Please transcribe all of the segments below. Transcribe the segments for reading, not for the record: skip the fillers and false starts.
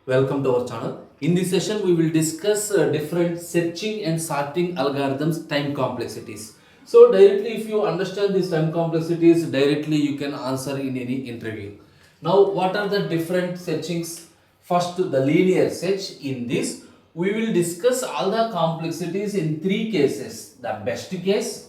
Welcome to our channel. In this session, we will discuss different searching and sorting algorithms time complexities. So directly, if you understand these time complexities, directly you can answer in any interview. Now, what are the different searchings? First, the linear search. In this, we will discuss all the complexities in three cases: the best case,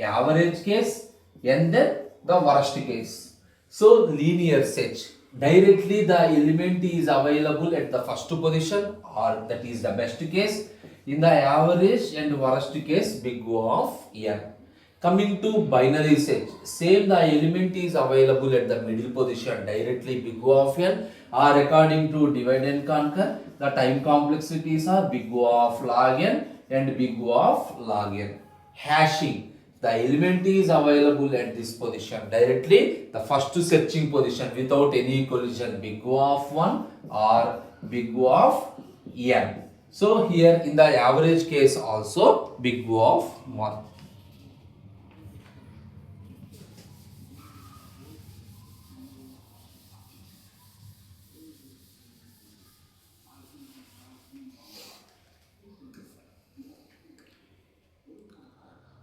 average case, and then the worst case. So linear search, directly the element is available at the first position, or that is the best case. In the average and worst case, big O of n. Coming to binary search, same the element is available at the middle position, directly big O of n, or according to divide and conquer, the time complexities are big O of log n and big O of log n. Hashing, the element is available at this position, directly the first searching position without any collision, big O of 1 or big O of n. So here in the average case also big O of 1.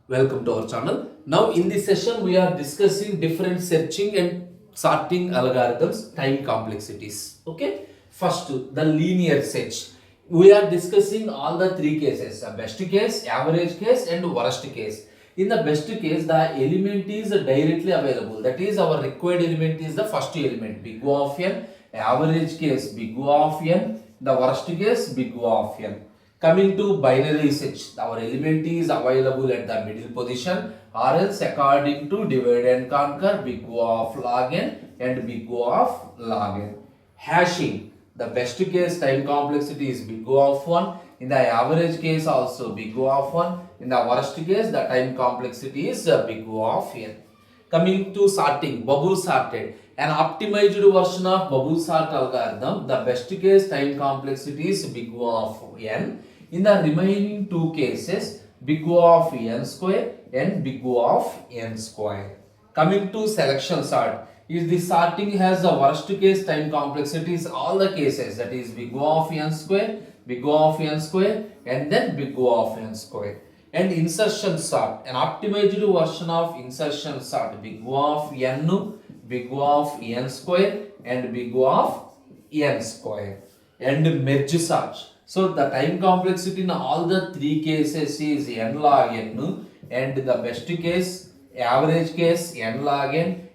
Welcome to our channel. Now in this session we are discussing different searching and sorting algorithms time complexities. Okay, first the linear search. We are discussing all the three cases: the best case, average case and worst case. In the best case, the element is directly available, that is our required element is the first element, big O of n. Average case, big O of n. The worst case, big O of n. Coming to binary search, our element is available at the middle position, or else according to divide and conquer, big O of log n and big O of log n. Hashing, the best case time complexity is big O of 1. In the average case also big O of 1. In the worst case, the time complexity is big O of n. Coming to sorting, bubble sorted, an optimized version of bubble sort algorithm, the best case time complexity is big O of n. In the remaining two cases, big O of n square and big O of n square. Coming to selection sort, if the sorting has the worst case time complexities, all the cases, that is big O of n square, big O of n square and then big O of n square. And insertion sort, an optimized version of insertion sort, big O of n, big O of n square and big O of n square. And merge sort. So the time complexity in all the three cases is n log n, and the best case, average case n log n,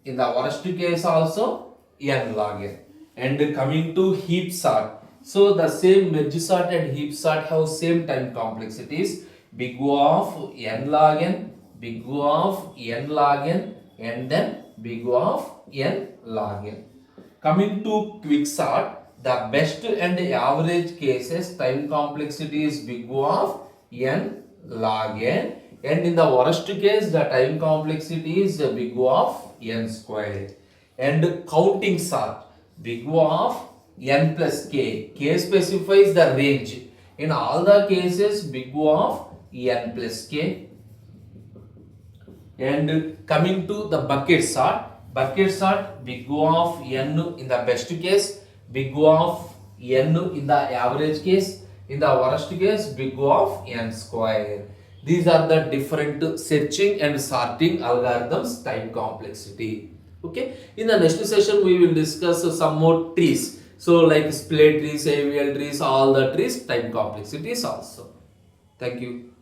in the worst case also n log n. And coming to heap sort, so the same merge sort and heap sort have same time complexities, big O of n log n, big O of n log n and then big O of n log n. Coming to quick sort, the best and average cases time complexity is big O of n log n, and in the worst case the time complexity is big O of n square. And counting sort, big O of n plus k, k specifies the range, in all the cases big O of n plus k. And coming to the bucket sort, big O of n in the best case, big O of n in the average case, in the worst case big O of n square. These are the different searching and sorting algorithms time complexity. Okay, in the next session we will discuss some more trees, so like split trees, AVL trees, all the trees time complexities also. Thank you.